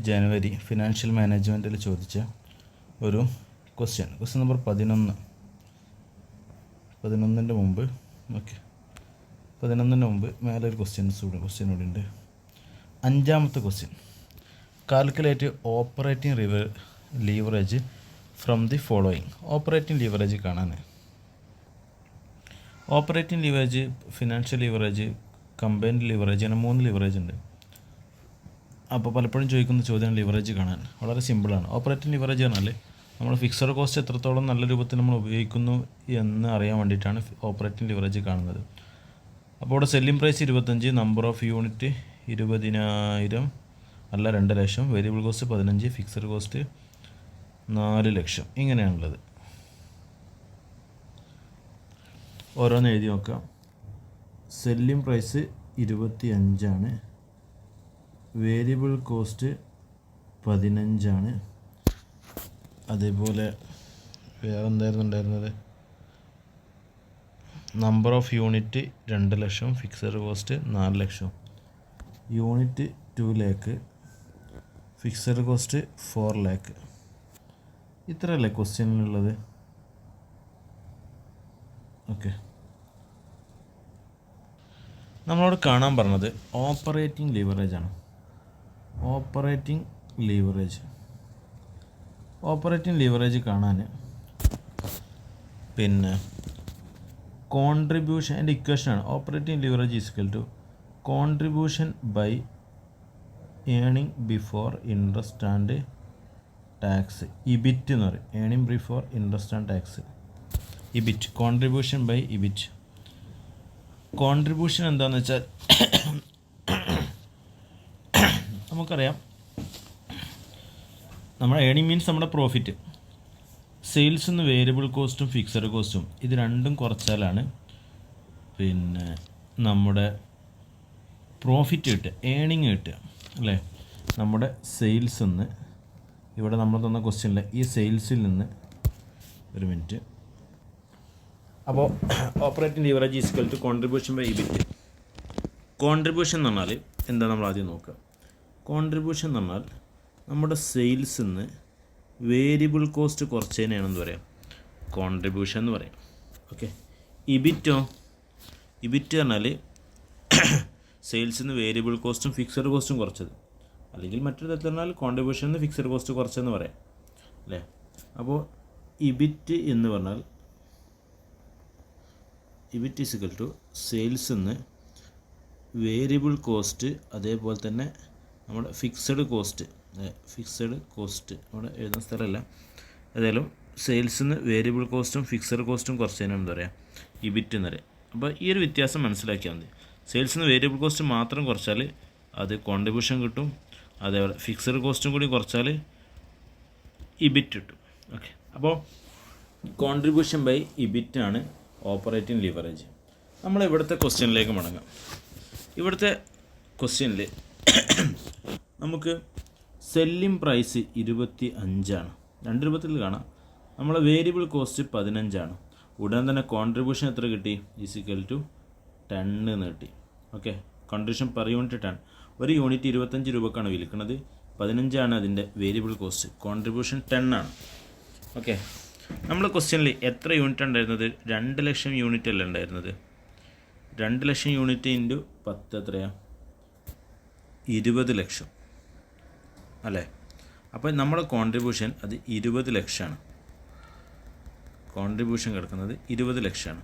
ജനുവരി financial മാനേജ്മെൻറ്റിൽ ചോദിച്ച ഒരു question number 11 മുമ്പ് ഓക്കെ 11 മുമ്പ് മേലെ ഒരു ക്വസ്റ്റ്യൻ കൂടി ഉണ്ട്. 5ാമത്തെ question, calculate operating leverage from the following. Operating leverage കാണാൻ operating leverage, financial leverage, combined leverage അങ്ങനെ 3 ലീവറേജ് ഉണ്ട്. അപ്പോൾ പലപ്പോഴും ചോദിക്കുന്ന ചോദ്യം ലിവറേജ് കാണാൻ വളരെ സിമ്പിളാണ്. ഓപ്പറേറ്റിംഗ് ലിവറേജ് പറഞ്ഞാൽ നമ്മൾ ഫിക്സഡ് കോസ്റ്റ് എത്രത്തോളം നല്ല രൂപത്തിൽ നമ്മൾ ഉപയോഗിക്കുന്നു എന്ന് അറിയാൻ വേണ്ടിയിട്ടാണ് ഓപ്പറേറ്റിംഗ് ലിവറേജ് കാണുന്നത്. അപ്പോൾ ഇവിടെ selling price 25, number of unit 20,000 അല്ല 2 lakh, variable cost 15, fixed cost 4 lakh, ഇങ്ങനെയാണുള്ളത്. ഓരോന്ന് എഴുതി നോക്കാം. Selling price 25 variable cost 15. അതേപോലെ വേറെ എന്തായിരുന്നുണ്ടായിരുന്നത്, number of unit 2 lakh, fixed cost 4 lakh, unit 2 lakh, fixed cost 4 lakh. ഇത്രയല്ലേ ക്വസ്റ്റ്യനിലുള്ളത്? ഓക്കെ, നമ്മളോട് കാണാൻ പറഞ്ഞത് ഓപ്പറേറ്റിംഗ് ലീവറേജ് ആണ്. ഓപ്പറേറ്റിംഗ് ലീവറേജ് കാണാൻ കോൺട്രിബ്യൂഷൻ എൻ്റെ ഇക്വേഷനാണ്. Operating leverage equal to contribution by earning before interest and tax, EBIT എന്ന് പറയും. Earning before interest and tax, EBIT. Contribution by EBIT. Contribution എന്താണെന്ന് വെച്ചാൽ നമുക്കറിയാം, നമ്മുടെ ഏണിംഗ് മീൻസ് നമ്മുടെ പ്രോഫിറ്റ്. സെയിൽസ് നിന്ന് വേരിയബിൾ കോസ്റ്റും ഫിക്സഡ് കോസ്റ്റും ഇത് രണ്ടും കുറച്ചാലാണ് നമ്മുടെ പ്രോഫിറ്റ് കിട്ടുക, ഏണിങ് കിട്ടുക അല്ലേ. നമ്മുടെ സെയിൽസ് നിന്ന്, ഇവിടെ നമ്മൾ തന്ന ക്വസ്റ്റ്യനിൽ ഈ സെയിൽസിൽ നിന്ന്, ഒരു മിനിറ്റ്. അപ്പോൾ operating leverage equal to contribution by EBIT. Contribution എന്ന് പറഞ്ഞാൽ എന്താ നമ്മൾ ആദ്യം നോക്കുക. കോൺട്രിബ്യൂഷൻ എന്ന് പറഞ്ഞാൽ നമ്മുടെ സെയിൽസിൽ നിന്ന് വേരിയബിൾ കോസ്റ്റ് കുറച്ചതിനാണെന്ന് പറയാം കോൺട്രിബ്യൂഷൻ എന്ന് പറയാം. ഓക്കെ, ഇബിറ്റ് പറഞ്ഞാൽ സെയിൽസിൽ നിന്ന് വേരിയബിൾ കോസ്റ്റും ഫിക്സഡ് കോസ്റ്റും കുറച്ചത്, അല്ലെങ്കിൽ മറ്റൊരു തരത്തിൽ പറഞ്ഞാൽ കോൺട്രിബ്യൂഷൻ നിന്ന് ഫിക്സഡ് കോസ്റ്റ് കുറച്ചെന്ന് പറയാം അല്ലേ. അപ്പോൾ ഇബിറ്റ് എന്ന് പറഞ്ഞാൽ ഇബിറ്റ് ഈസ് ഈക്വൽ ടു സെയിൽസിൽ നിന്ന് വേരിയബിൾ കോസ്റ്റ്, അതേപോലെ തന്നെ നമ്മുടെ ഫിക്സഡ് കോസ്റ്റ് അവിടെ എഴുതുന്ന സ്ഥലമല്ല, ഏതായാലും സെയിൽസിൽ നിന്ന് വേരിയബിൾ കോസ്റ്റും ഫിക്സഡ് കോസ്റ്റും കുറച്ചതിനാണ് എന്താ പറയുക ഇബിറ്റ് എന്ന് പറയുക. അപ്പോൾ ഈ ഒരു വ്യത്യാസം മനസ്സിലാക്കിയാൽ മതി. സെയിൽസിൽ നിന്ന് വേരിയബിൾ കോസ്റ്റ് മാത്രം കുറച്ചാൽ അത് കോൺട്രിബ്യൂഷൻ കിട്ടും, അതേപോലെ ഫിക്സഡ് കോസ്റ്റും കൂടി കുറച്ചാൽ ഇബിറ്റ് കിട്ടും. ഓക്കെ, അപ്പോൾ കോൺട്രിബ്യൂഷൻ ബൈ ഇബിറ്റാണ് ഓപ്പറേറ്റിംഗ് ലിവറേജ്. നമ്മൾ ഇവിടുത്തെ ക്വസ്റ്റ്യനിലേക്ക് മടങ്ങാം. ഇവിടുത്തെ ക്വസ്റ്റ്യനിൽ നമുക്ക് സെല്ലിംഗ് പ്രൈസ് 25, 2 രൂപത്തിൽ കാണാം. നമ്മളെ വേരിയബിൾ കോസ്റ്റ് 15. ഉടൻ തന്നെ കോൺട്രിബ്യൂഷൻ എത്ര കിട്ടി? ഈക്വൽ ടു 10 എന്ന് കിട്ടി. Okay, contribution per unit 10. ഒരു യൂണിറ്റ് 25 രൂപക്കാണ് വിൽക്കുന്നത്, 15 അതിൻ്റെ വേരിയബിൾ കോസ്റ്റ്, കോൺട്രിബ്യൂഷൻ 10 ആണ്. ഓക്കെ, നമ്മൾ ക്വസ്റ്റ്യനിൽ എത്ര യൂണിറ്റ് ഉണ്ടായിരുന്നത്? 2 ലക്ഷം യൂണിറ്റ് അല്ല ഉണ്ടായിരുന്നത്. 2 ലക്ഷം യൂണിറ്റ് ഇൻറ്റു 10 എത്രയാണ്? 20 ലക്ഷം അല്ലേ. അപ്പോൾ നമ്മുടെ കോൺട്രിബ്യൂഷൻ അത് 20 ലക്ഷമാണ്. കോൺട്രിബ്യൂഷൻ കിടക്കുന്നത് 20 ലക്ഷമാണ്.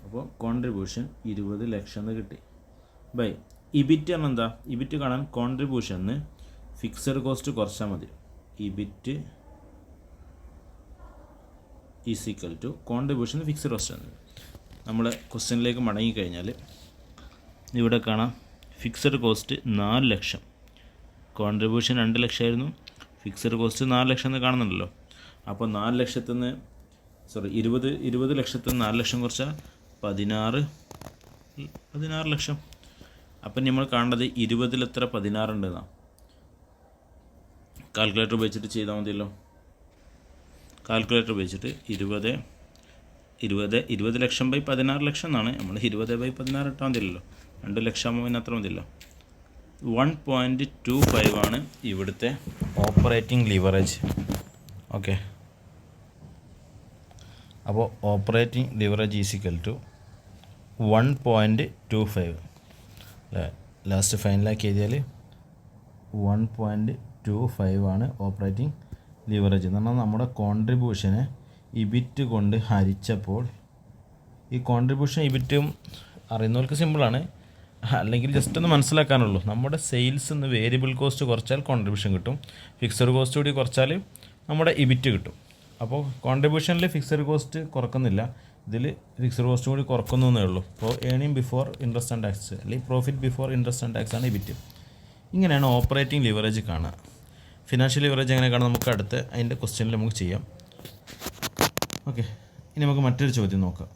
അപ്പോൾ കോൺട്രിബ്യൂഷൻ 20 ലക്ഷം എന്ന് കിട്ടി. ബൈ ഇബിറ്റ് പറഞ്ഞാൽ എന്താ? ഇബിറ്റ് കാണാൻ കോൺട്രിബ്യൂഷന് ഫിക്സഡ് കോസ്റ്റ് കുറച്ചാൽ മതി. EBIT is equal to contribution fixed cost ആണ്. നമ്മൾ ക്വസ്റ്റ്യനിലേക്ക് മടങ്ങിക്കഴിഞ്ഞാൽ ഇവിടെ കാണാം ഫിക്സഡ് കോസ്റ്റ് 4 ലക്ഷം, കോൺട്രിബ്യൂഷൻ 2 ലക്ഷമായിരുന്നു, ഫിക്സഡ് കോസ്റ്റ് 4 ലക്ഷം എന്ന് കാണുന്നുണ്ടല്ലോ. അപ്പോൾ 4 ലക്ഷത്തിൽ നിന്ന് 20 ലക്ഷത്തിൽ നിന്ന് 4 ലക്ഷം കുറച്ചാൽ 16 ലക്ഷം. അപ്പം നമ്മൾ കാണേണ്ടത് 20ൽ എത്ര 16 ഉണ്ടെന്നാണ്. കാൽക്കുലേറ്റർ ഉപയോഗിച്ചിട്ട് ചെയ്താൽ മതിയല്ലോ. കാൽക്കുലേറ്റർ ഉപയോഗിച്ചിട്ട് 20 ലക്ഷം ബൈ 16 ലക്ഷം എന്നാണ്. നമ്മൾ 20 ബൈ 16 ഇട്ടാൽ മതിയല്ലോ. 2 ലക്ഷം ആകുമ്പോൾ പിന്നെ അത്ര മതിയല്ലോ. 1.25 ആണ് ഇവിടുത്തെ ഓപ്പറേറ്റിംഗ് ലിവറേജ്. ഓക്കെ, അപ്പോൾ ഓപ്പറേറ്റിംഗ് ലിവറേജ് ഈസിക്കൽ ടു 1.25 അല്ലേ. ലാസ്റ്റ് ഫൈനലാക്കി എഴുതിയാൽ 1.25 ആണ് ഓപ്പറേറ്റിംഗ് ലിവറേജ് എന്ന് പറഞ്ഞാൽ നമ്മുടെ കോൺട്രിബ്യൂഷനെ ഇബിറ്റ് കൊണ്ട് ഹരിച്ചപ്പോൾ, ഈ കോൺട്രിബ്യൂഷൻ ഇബിറ്റും അറിയുന്നവർക്ക് സിമ്പിളാണ്, അല്ലെങ്കിൽ ജസ്റ്റ് ഒന്ന് മനസ്സിലാക്കാനുള്ളൂ. നമ്മുടെ സെയിൽസ് നിന്ന് വേരിയബിൾ കോസ്റ്റ് കുറച്ചാൽ കോൺട്രിബ്യൂഷൻ കിട്ടും, ഫിക്സഡ് കോസ്റ്റ് കൂടി കുറച്ചാൽ നമ്മുടെ ഇബിറ്റ് കിട്ടും. അപ്പോൾ കോൺട്രിബ്യൂഷനിൽ ഫിക്സഡ് കോസ്റ്റ് കുറക്കുന്നില്ല, ഇതിൽ ഫിക്സഡ് കോസ്റ്റ് കൂടി കുറക്കുന്നു എന്നേ ഉള്ളൂ. അപ്പോൾ earning before interest and tax അല്ലെങ്കിൽ profit before interest and tax ആണ് ഇബിറ്റ്. ഇങ്ങനെയാണ് ഓപ്പറേറ്റിംഗ് ലിവറേജ് കാണുക. ഫിനാൻഷ്യൽ ലിവറേജ് എങ്ങനെ കാണാം നമുക്ക് അതിൻ്റെ ക്വസ്റ്റ്യനിൽ നമുക്ക് ചെയ്യാം. ഓക്കെ, ഇനി നമുക്ക് മറ്റൊരു ചോദ്യം നോക്കാം.